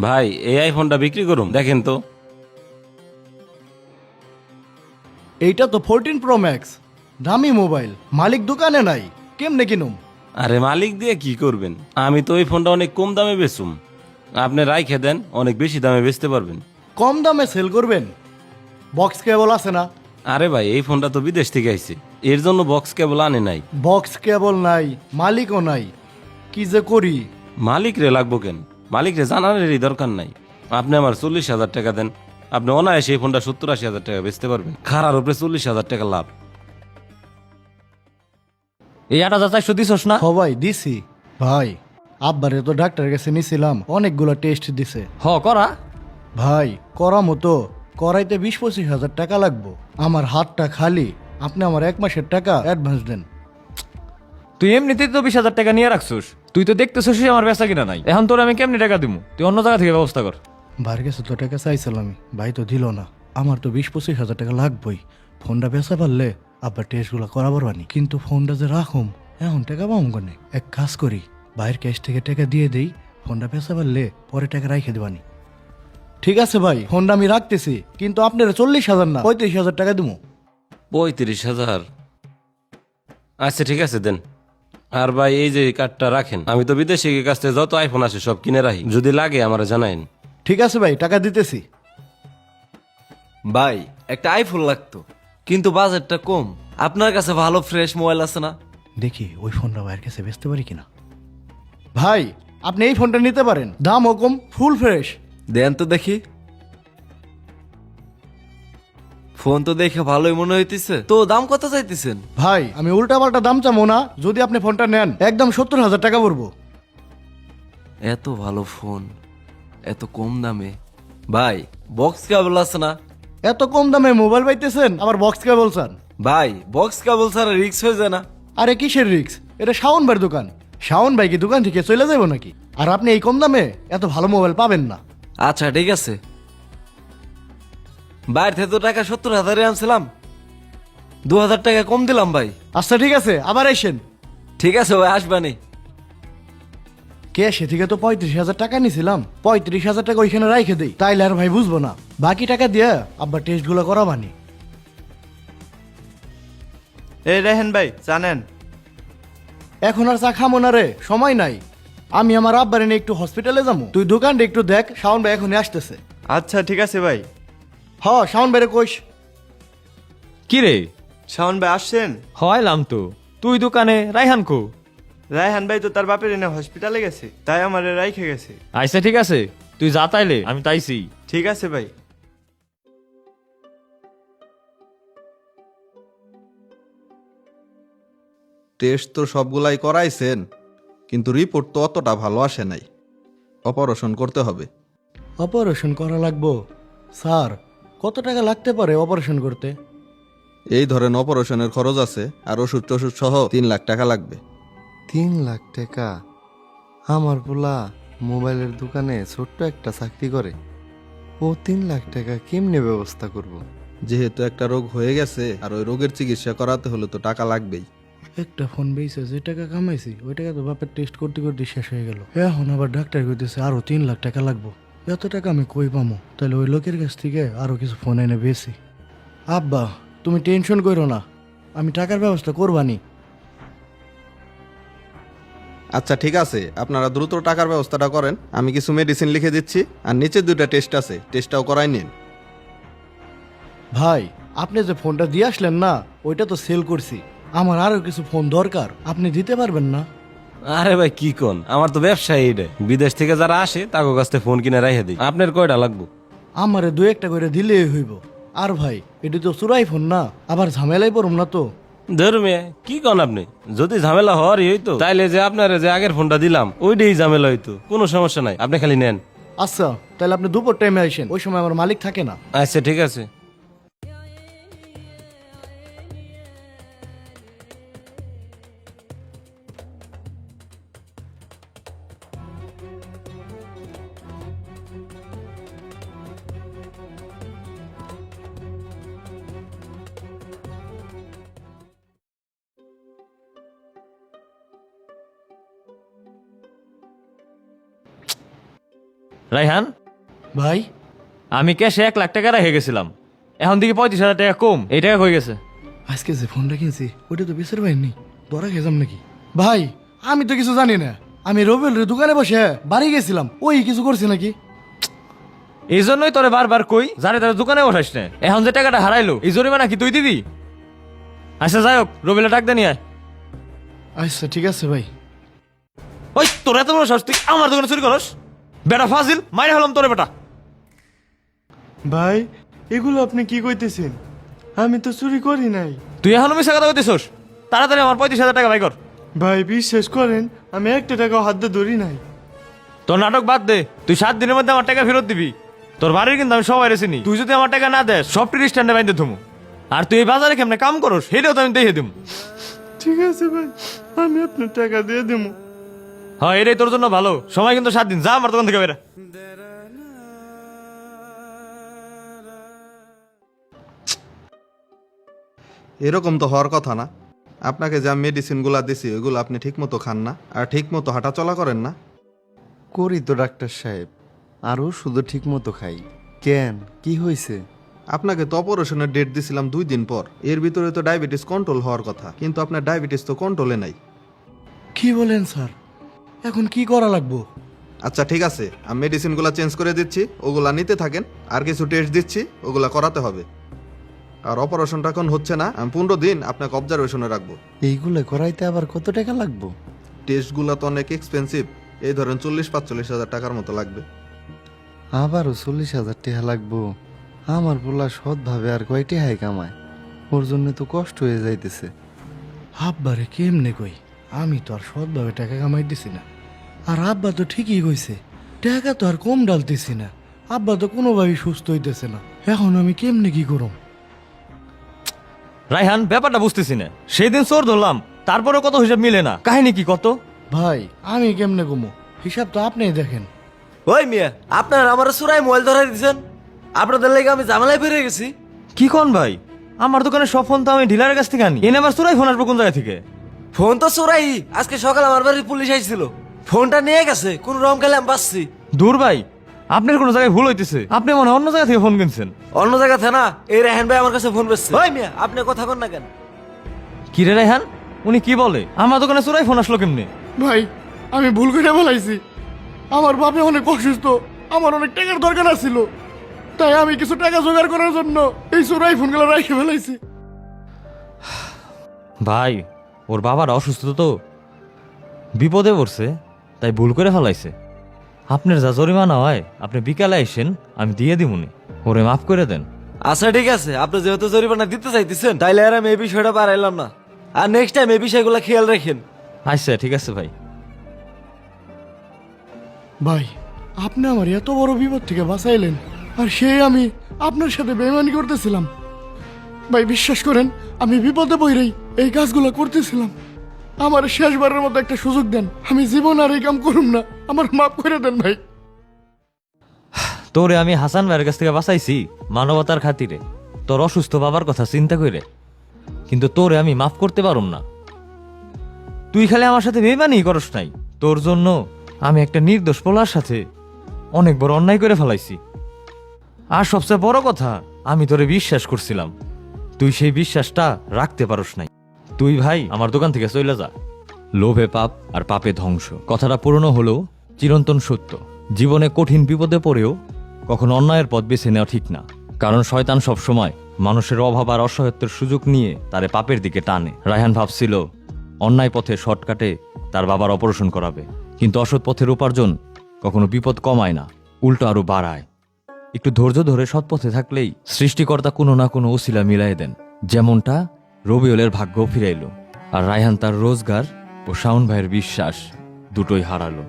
ভাই এই আইফোনটা বিক্রি করুন, দেখেন তো। এইটা তো 14 প্রো ম্যাক্স, দামি মোবাইল, মালিক দোকানে নাই, কেমনে কিনুম? আরে মালিক দিয়ে কি করবেন? আমি তো ওই ফোনটা অনেক কম দামে বেচুম, আপনি রাইখে দেন, অনেক বেশি দামে বেচতে পারবেন। কম দামে সেল করবেন? বক্স কেবল আছে না? আরে ভাই এই ফোনটা তো বিদেশ থেকে আইছে, এর জন্য বক্স কেবল আনে নাই। বক্স কেবল নাই, মালিকও নাই, কি যে করি? মালিক রে লাগবো কেন? মালিক রে জানানোরই দরকার নাই। আপনি আমার 40,000 টাকা দেন, আপনি অনায়াসে এই ফোনটা 70-80 হাজার টাকা বেচতে পারবেন। খারার উপরে 40,000 টাকা লাভ। এই 8,400 দিছস না? সবাই দিছি ভাই। আব্বারে তো ডাক্তারের কাছে নিছিলাম, অনেকগুলো টেস্ট দিছে। হ করা। ভাই করা মতো করাইতে 20-25 হাজার টাকা লাগবো। আমার হাতটা খালি, আপনি আমার 1 মাসের টাকা অ্যাডভান্স দেন। তুই এমনিতেই তো 20,000 টাকা নিয়ে রাখছিস, তুই তো দেখতেছিস আমার বেচা কিনা নাই, এখন তোর আমি কেমনি টাকা দিমু? তুই অন্য জায়গা থেকে ব্যবস্থা কর। ভাইয়ের কাছে তো টাকা চাইছিলাম আমি, ভাই তো দিল না। আমার তো 20-25 হাজার টাকা লাগবেই। ফোনটা বেচা পারলে আবার টেস্টগুলো করাবার বানি, কিন্তু ফোনটা যে রাখুম এখন টাকা পাবো কোনে? এক কাজ করি, ভাইয়ের ক্যাশ থেকে টাকা দিয়ে দেই, ফোনটা বেচা পারলে পরে টাকা রাইখে দেবানি। ঠিক আছে ভাই, ফোনটা আমি রাখতেছি, কিন্তু আপনারা 40,000 না 35,000 টাকা দেবো। 35,000? আচ্ছা ঠিক আছে দেন। আর ভাই এই যে কার্ডটা রাখেন, আমি তো বিদেশে গিয়ে কাছ থেকে যত আইফোন আসে সব কিনে রাখি, যদি লাগে আমার জানাইন। ঠিক আছে ভাই, টাকা দিতেছি। ভাই একটা আইফোন লাগতো, কিন্তু বাজেটটা কম। আপনার কাছে ভালো ফ্রেশ মোবাইল আছে না? দেখি ওই ফোনটা ভাইয়ের কাছে বেচতে পারি কিনা। ভাই আপনি এই ফোনটা নিতে পারেন, দামও কম, ফুল ফ্রেশ। দেন তো দেখি। ফোন তো দেখে ভালোই মনে হইতেছে, তো দাম কত চাইতেছেন? ভাই আমি উল্টা পাল্টা দাম চামো না, যদি আপনি ফোনটা নেন একদম 70,000 টাকা পড়বো। এত ভালো ফোন এত কম দামে? ভাই বক্স কেবল আছে না? এত কম দামে মোবাইল পাইতেছেন, আবার বক্স কেবল চান? ভাই বক্স কেবল ছাড়া রিক্স হয়ে যায় না? আরে কিসের রিক্স? এটা শাওন ভাইয়ের দোকান, শাওন ভাই কি দোকান থেকে চলে যাবো নাকি? আর আপনি এই কম দামে এত ভালো মোবাইল পাবেন না। আচ্ছা ঠিক আছে, বাইরে থেকে তো টাকা 70,000 আনছিলাম, 2,000 টাকা কম দিলাম ভাই। আচ্ছা ঠিক আছে, আবার আসেন। ঠিক আছে ভাই, আসবানি। ক্যাশে থেকে তো 35,000 টাকা নিছিলাম, 35,000 টাকা ওইখানে রাইখে দেই, তাইলে আর ভাই বুঝবো না। বাকি টাকা দিয়ে আব্বা টেস্টগুলো করাবানি। এই রেহেন ভাই জানেন, এখন আর চা খামো না রে, সময় নাই। আমি আমার আব্বারে নিয়ে একটু হসপিটালে যাবো, তুই দোকানটা একটু দেখ, শাওন ভাই এখনই আসতেছে। আচ্ছা ঠিক আছে ভাই। হ শাওন ভাইরে কইস। কি রে? শাওন ভাই আসছেন? হয়লাম তো, তুই দোকানে, রাইহান কো? রায়হান ভাই তো তার বাপের এনে হসপিটালে গেছে, তাই আমারে রাইখে গেছে। আচ্ছা ঠিক আছে, তুই যা তাইলে, আমি তাইছি। ঠিক আছে ভাই। টেস্ট তো সবগুলাই করাইছেন, কিন্তু রিপোর্ট তো অতটা ভালো আসে নাই। অপারেশন করতে হবে। অপারেশন করা লাগবো? স্যার কত টাকা লাগতে পারে অপারেশন করতে? এই ধরেন অপারেশনের খরচ আছে, আর ওষুধ টষুধ সহ 3 লাখ টাকা লাগবে। 3 লাখ টাকা? আমার পোলা মোবাইলের দোকানে ছোট্ট একটা চাকরি করে, ও 3 লাখ টাকা কেমনে ব্যবস্থা করব? যেহেতু একটা রোগ হয়ে গেছে, আর ওই রোগের চিকিৎসা করাতে হলে তো টাকা লাগবেই। একটা ফোন বেচে যে টাকা কামাইছি ওই টাকা তো বাপের টেস্ট করতে করতে শেষ হয়ে গেল। এখন আবার ডাক্তার কইতেছে আরো 3 লাখ টাকা লাগবো। এত টাকা আমি কই পামো? তাহলে ওই লোকের কাছ থেকে আরো কিছু ফোন এনে বেশি। আব্বা তুমি টেনশন করো না, আমি টাকার ব্যবস্থা করবানি। আচ্ছা ঠিক আছে, আপনারা দ্রুত টাকার ব্যবস্থাটা করেন, আমি কিছু মেডিসিন লিখে দিচ্ছি, আর নিচে 2টা টেস্ট আছে, টেস্টটাও করাই নিন। ভাই আপনি যে ফোনটা দিয়ে আসলেন না, ওইটা তো সেল করছি, আমার আরো কিছু ফোন দরকার, আপনি দিতে পারবেন না? আরে ভাই কি কোন, আমার তো ব্যবসায়ী এটা, বিদেশ থেকে যারা আসে তাকে কাছ থেকে ফোন কিনে রাইখে দিই। আপনার কয়টা লাগবো? আমারে 2-1টা করে দিলেই হইব। আর ভাই এটি তো চুরাই ফোন না, আবার ঝামেলাই পড়ুম না তো? ধরুন কি কন আপনি, যদি ঝামেলা হওয়ারই হইতো তাইলে যে আপনার যে আগের ফোনটা দিলাম ওইটাই ঝামেলা হইতো, কোনো সমস্যা নাই, আপনি খালি নেন। আচ্ছা তাহলে আপনি দুপুর টাইমে আসেন, ওই সময় আমার মালিক থাকে না। আচ্ছা ঠিক আছে। রাইহান, ভাই আমি ক্যাশে 1 লাখ টাকা রেখে গেছিলাম, এখন দিকে 35,000 টাকা কম, এই টাকা হয়ে গেছে। আজকে যে ফোনটা কিনছি ওইটা তো বেসের পাইনি, ধরা খেয়ে যাম নাকি? ভাই আমি তো কিছু জানি না, আমি রবিউলের দোকানে বসে বাড়ি গেছিলাম, ওই কিছু করছে নাকি? এই জন্যই তোরে বারবার কই জানে তার দোকানে বসাইস না। এখন যে টাকাটা হারাইলো এই জরিমানা কি তুই দিবি? আচ্ছা যাই হোক, রবিলে ডাক দে নিয়ে আয়। আচ্ছা ঠিক আছে ভাই। ওই তোর এত বড় সাহস, তুই আমার দোকানে চুরি করস? বেটা ফাজিল, মাইরে হলাম তোরে বেটা। ভাই এগুলো আপনি কি কইতেছেন? আমি তো চুরি করি নাই। তুই এখনো মিশা কথা কইতেছস? তাড়াতাড়ি আমার 35,000 টাকা বাই কর। ভাই বিশ্বাস করেন আমি একটা টাকাও হাত দিয়ে ধরি নাই। তোর নাটক বাদ দে, তুই 7 দিনের মধ্যে আমার টাকা ফেরত দিবি। তোর বাড়ির কিন্তু আমি সবাই রেছিনি, তুই যদি আমার টাকা না দেস সব টির স্ট্যান্ডে বাইন্দে থমু। আর তুই এই বাজারে কেমনে কাম করস সেটাও তো আমি দেখে দিম। ঠিক আছে ভাই, আমি আপনার টাকা দিয়ে দেবো। হ্যাঁ এটাই তোর জন্য ভালো, সময় কিন্তু 7 দিন, যা আমার দোকান থেকে বেরা। এরকম তো হওয়ার কথা না। আপনাকে যা মেডিসিনগুলো দিছি ওইগুলো আপনি ঠিক মতো খান না, আর ঠিক মতো হাঁটা চলা করেন না। করি তো ডাক্তার সাহেব, আরও শুধু ঠিক মতো খাই। কেন, কি হয়েছে? আপনাকে তো অপারেশনের ডেট দিছিলাম 2 দিন পর, এর ভিতরে তো ডায়াবেটিস কন্ট্রোল হওয়ার কথা, কিন্তু আপনার ডায়াবেটিস তো কন্ট্রোলে নাই। কি বলেন স্যার, এখন কি করা লাগবো? আচ্ছা ঠিক আছে, আমি মেডিসিনগুলো চেঞ্জ করে দিচ্ছি, ওগুলা নিতে থাকেন। আর কিছু টেস্ট দিচ্ছি, ওগুলা করাতে হবে। আর অপারেশনটা এখন হচ্ছে না, আমি 15 দিন আপনাকে অবজারভেশনে রাখবো। এইগুলো করাইতে আবার কত টাকা লাগবো? টেস্টগুলো তো অনেক এক্সপেন্সিভ, এই ধরেন 40-45 হাজার টাকার মতো লাগবে। আবারও 40,000 টাকা লাগবো? আমার পোলা সৎভাবে আর কয়টি হাই কামায়, ওর জন্য তো কষ্ট হয়ে যাইতেছে। আব্বারে কেমনে কই, আমি তো আর সৎভাবে টাকা কামাই দিছি না। আর আব্বা তো ঠিকই কইছে, টাকা তো আর কম ডালতেছি না। আব্বা তো কোনোভাবেই সুস্থ হইতেছে না, এখন আমি কেমনে কি করব? রাইহান, ব্যাপারটা বুঝতেছি না, সেই দিন চোর ধরলাম, তারপরে কত হিসাব মিলে না, কাহিনী কি কত? ভাই আমি কেমনে কমো, হিসাব তো আপনিই দেখেন। ওই মিয়া, আপনার আমার সুরাই মোবাইল ধরাই দিচ্ছেন, আপনাদের লেগে আমি ঝামেলায় ফিরে গেছি। কি কোন ভাই, আমার দোকানে সব ফোন তো আমি ডিলারের কাছ থেকে আনি, এনে আবার চোরাই ফোন আসবো কোন জায়গা থেকে? ফোন তো চোরাই, আজকে সকালে আমার বাড়ির পুলিশ আইছিল, ফোনটা নিয়ে গেছে, কোন রকম খেলে আমি বাঁচছি। দূর ভাই, আপনার কোনো জায়গায় ভুল হইতেছে, আপনি মনে হয় অন্য জায়গা থেকে ফোন কিনছেন। অন্য জায়গা থেকে না, এই রেহান ভাই আমার কাছে ফোন বেচছে। ওই মিয়া, আপনি কথা কন না কেন? কি রে রাইহান, উনি কি বলে? আমার দোকানে চোরাই ফোন আসলো কেমনে? ভাই আমি ভুল করে বলাইছি, আমার বাপে অনেক অসুস্থ, আমার অনেক টাকার দরকার ছিল, তাই আমি কিছু টাকা জোগাড় করার জন্য এই চোরাই ফোনগুলো রাখে ফেলাইছি। ভাই ওর বাবার অসুস্থ তো, বিপদে পড়ছে, তাই ভুল করে ফেলাইছে। আপনার যা জরিমানা হয় আপনি বিকালে আইসেন, আমি দিয়ে দিমুনি, ওরে মাফ করে দেন। আচ্ছা ঠিক আছে, আপনি যেহেতু জরিমানা দিতে চাইতেছেন, তাইলে আর আমি এই বিষয়টা বাড়াইলাম না। আর নেক্সট টাইম এই বিষয়গুলো খেয়াল রাখেন। আচ্ছা ঠিক আছে ভাই। ভাই আপনি আমার এত বড় বিপদ থেকে বাঁচাইলেন, আর সেই আমি আপনার সাথে বেইমানি করতেছিলাম। ভাই বিশ্বাস করেন, আমি বিপদে পড়েই এই কাজগুলো করতেছিলাম। আমার শেষবারের মতো একটা সুযোগ দেন, আমি জীবন আর এই কাম করুম না, আমার মাফ করে দেন ভাই। তোরে আমি হাসান ভাইয়ের কাছ থেকে বাঁচাইছি মানবতার খাতিরে, তোর অসুস্থ বাবার কথা চিন্তা করে, কিন্তু তোরে আমি মাফ করতে পারুম না। তুই খালি আমার সাথে বেইমানি করস নাই, তোর জন্য আমি একটা নির্দোষ পোলার সাথে অনেক বড় অন্যায় করে ফেলাইছি। আর সবচেয়ে বড় কথা, আমি তোরে বিশ্বাস করছিলাম, তুই সেই বিশ্বাসটা রাখতে পারস নাই। তুই ভাই আমার দোকান থেকে চলে যা। লোভে পাপ আর পাপে ধ্বংস, কথাটা পুরনো হলেও চিরন্তন সত্য। জীবনে কঠিন বিপদে পড়েও কখনো অন্যায়ের পথ বেছে নেওয়া ঠিক না, কারণ শয়তান সবসময় মানুষের অভাব আর অসহায়ত্বের সুযোগ নিয়ে তারে পাপের দিকে টানে। রায়হান ভাবছিল অন্যায় পথে শর্টকাটে তার বাবার অপারেশন করাবে, কিন্তু অসৎ পথের উপার্জন কখনো বিপদ কমায় না, উল্টো আরো বাড়ায়। একটু ধৈর্য ধরে সৎ পথে থাকলেই সৃষ্টিকর্তা কোনো না কোনো ওসিলা মিলাই দেন, যেমনটা রবিউলের ভাগ্য ফিরাইল। আর রায়হান তার রোজগার ও শাওন ভাইয়ের বিশ্বাস দুটোই হারালো।